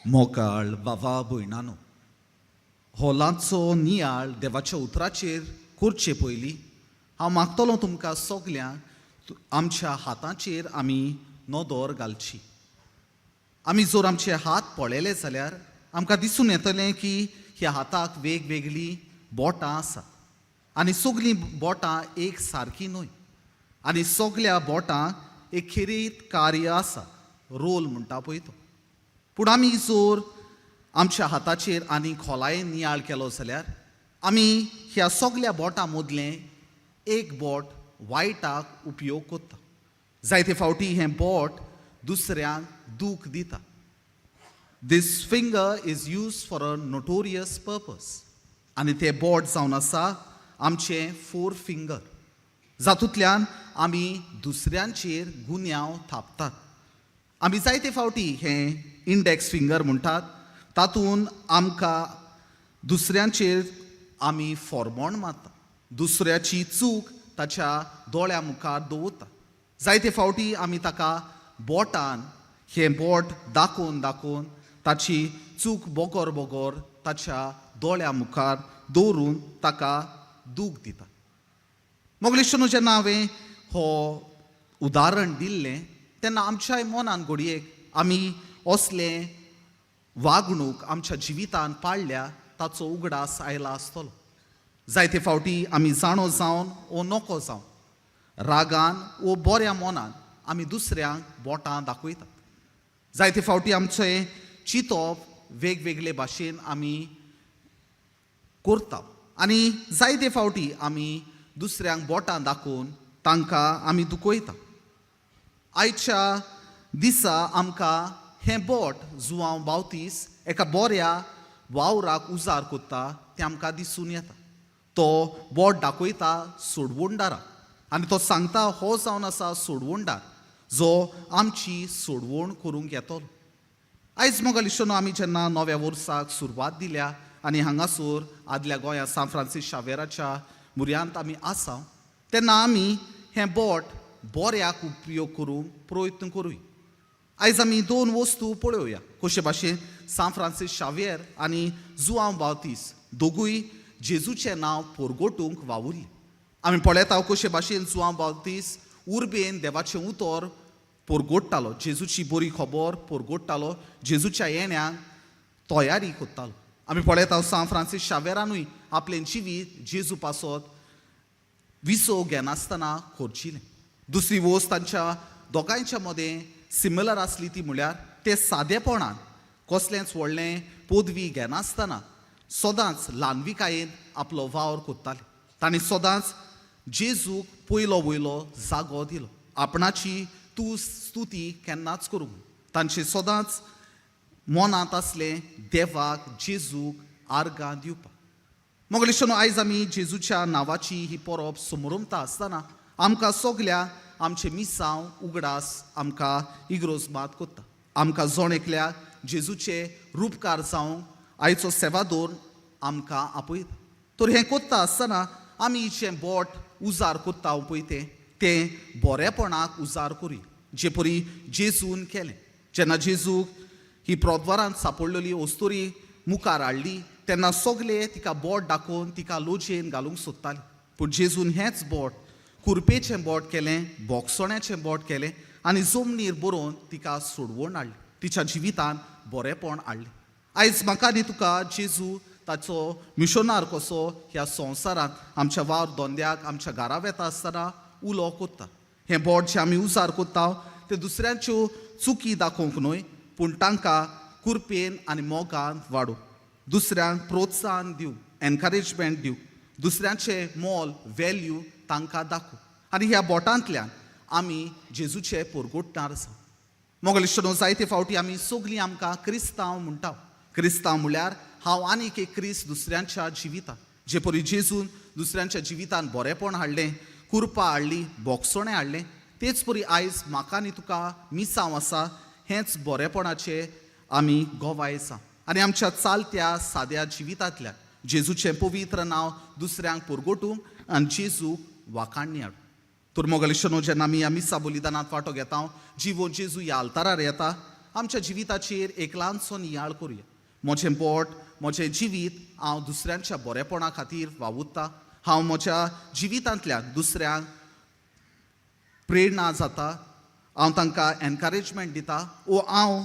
मोकाळ बाबा भयणानो, हो ल्हानसो नियाळ देवाच्या उतराचेर करचे पयलीं हांव मागतलों तुमकां सगल्यांक आमच्या हातांचेर आमी नदर घालची. आमी जर आमचे हात पळयले जाल्यार आमकां दिसून येतलें की ह्या हाताक वेगवेगळीं बोटां आसात आनी सगलीं बोटां एक सारकीं न्हय आनी सगल्या बोटांक एक खेरीत कार्य आसा, रोल म्हणटा पळय तो. पूण आमी जर आमच्या हाताचेर आनी खोलायेन नियाळ केलो जाल्यार आमी ह्या सगल्या बोटां मदलें एक बोट वायटाक उपयोग करता. जायते फावटी हें बोट दुसऱ्यांक दूख दिता. This finger is used for a notorious purpose. आनी तें बोट जावन आसा आमचें फोरफिंगर, जातूंतल्यान आमी दुसऱ्यांचेर गुन्यांव थापतात. आमी जायते फावटी हें इंडेक्स फिंगर म्हणटात, तातूंत आमकां दुसऱ्यांचेर आमी फॉर्मोण मारता, दुसऱ्याची चूक ताच्या दोळ्या मुखार दवरता. जायते फावटी आमी ताका बोटान हें बोट दाखोवन दाखोवन ताची चूक बोगोर बोगोर ताच्या दोळ्या मुखार दवरून ताका दूख दिता. मोगलेश्वनो, जेन्ना हांवें हो उदाहरण दिल्लें तेन्ना आमच्याय मनान घडयेक आमी असलें वागणूक आमच्या जिवितान पाळल्या ताचो उगडास आयला आसतलो. जायते फावटी आमी जाणो जावन वो नोको जावन रागान वो बऱ्या मोनान आमी दुसऱ्यांक बोटां दाखयतात. जायते फावटी आमचें चिंतप वेगवेगळे भाशेन आमी करता आनी जायते फावटी आमी दुसऱ्यांक बोटां दाखोवन तांकां आमी दुखयता. आयच्या दिसा आमकां हें बोट जुवांव बावतीस एका बऱ्या वावराक उजार कोत्ता तें आमकां दिसून येता. तो बोट दाखयता सोडवणदाराक आनी तो सांगता हो जावन आसा सोडवणदार जो आमची सोडवण करूंक येतलो. आयज मोगलीश्वनो, आमी जेन्ना नव्या वर्साक सुरवात दिल्या आनी हांगासर आदल्या गोंया सान फ्रांसीस शावेराच्या मुर्यांत आमी आसा, तेन्ना आमी हें बोट बऱ्याक उपयोग करूंक प्रयत्न करूय. आयज आमी दोन वस्तू पळोवया कशे भाशेन सान फ्रांसीस शावेर आनी जुआंव बावतीस दोगूय जेजूचें नांव पोरगोटूंक वावुरले. आमी पळयता कशे भाशेन जुआंव बावतीस उर्बेन देवाचें उतर पोरगोडटालो, जेजूची बरी खबर पोरगोडटालो, जेजूच्या येण्याक तयारी करतालो. आमी पळयता सान फ्रांसीस शावेरानूय आपलें जिवीत जेजू पासत विसो घेनासतना खर्चिलें. दुसरी वस्त तांच्या दोगांयच्या मदें सिमिलर आसली ती म्हळ्यार ते सादेपणान कसलेंच व्हडलें पदवी घेनासतना सदांच ल्हानविकायेन आपलो वावर करताले. तांणी सदांच जेजूक पयलो वयलो जागो दिलो. आपणाची स्तुती केन्नाच करूंक तांचे सदांच मनांत आसलें देवाक जेजूक आर्गां दिवपाक. मोगलेश्वनो, आयज आमी जेजूच्या नांवाची ही परब समोरुमता आसतना आमकां सगल्यांक आमचे मिसांव उगडास आमकां इग्रोज मात कोत्ता. आमकां जण एकल्याक जेजूचे रूपकार जावंक आयचो सेवादोर आमकां आपयता. तर हें कोत्ता आसतना आमी जें बोट उजार कोत्ता पळय तें बरेपणाक उजार करूं, जे परी जेजून केलें. जेन्ना जेजूक ही प्रद्वारांत सांपडलेली वस्तुरी मुखार हाडली तेन्ना सगळे तिका बोट दाखोवन तिका लोचयेन घालूंक सोदताले. पूण जेजून हेंच बोट कुरपेचें बोट केलें, बोगसोण्याचें बोट केलें आनी जमनीर बरोवन तिका सोडवण हाडली, तिच्या जिवितान बरेपण हाडलें. आयज म्हाका आनी तुका जेजू ताचो मिशनार कसो ह्या संवसारांत आमच्या वावर धंद्याक आमच्या घरा वेता आसतना उलो कोत्ता. हें बोट जें आमी उजार कोत्ता तें दुसऱ्यांच्यो चुकी दाखोवंक न्हय, पूण तांकां कुरपेन आनी मोगान वाडोवंक, दुसऱ्यांक प्रोत्साहन दिवंक, एनकरेजमेंट दिवंक, दुसऱ्यांचें मोल वेल्यू तांकां दाखोवंक. आनी ह्या बोटांतल्यान आमी जेजूचे पोरगोटणार आसा. मोगलेश्वनो, जायते फावटी आमी सगलीं आमकां क्रिस्तांव म्हणटा. क्रिस्तांव म्हळ्यार हांव आनीक एक क्रिस्त दुसऱ्यांच्या जिवितांत, जे परी जेजून दुसऱ्यांच्या जिवितांत बरेपण हाडलें, कुरपा हाडली, बोगसोणें हाडलें, तेच परी आयज म्हाका आनी तुका मिसांव आसा हेंच बरेपणाचें आमी गोवाय आसा. आनी आमच्या चालत्या साद्या जिवितांतल्यान जेजूचें पवित्र नांव दुसऱ्यांक पोरगोटूंक आनी जेजूक वाखाणणी हाडूंक. तर मोगलेश्वनो, जेन्ना आमी ह्या मिसा बलिदानांत वांटो घेता, जिवो जेजू ह्या आल्तारार येता, आमच्या जिविताचेर एक ल्हानसो नियाळ करुया. म्हजें बोट, म्हजें जिवीत हांव दुसऱ्यांच्या बरेपणा खातीर वावुरतां. हांव म्हज्या जिवितांतल्यान दुसऱ्यांक प्रेरणा जाता, हांव तांकां एनकरेजमेंट दिता, वो हांव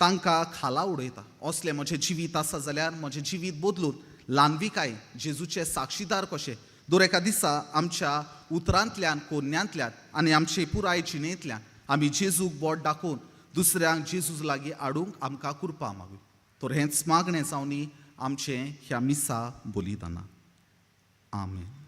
तांकां खाला उडयता. असलें म्हजें जिवीत आसा जाल्यार म्हजें जिवीत बदलून ल्हानविकाय जेजूचे साक्षीदार कशे दर एका दिसा आमच्या उतरांतल्यान, कोन्यांतल्यान आनी आमचे पुराय जिणेंतल्यान आमी जेजूक बोट दाखोवन दुसऱ्यांक जेजू लागीं हाडूंक आमकां कृपा मागूं. तर हेंच मागणें जावनी आमचें ह्या मिसा बलिदानां. आमेन.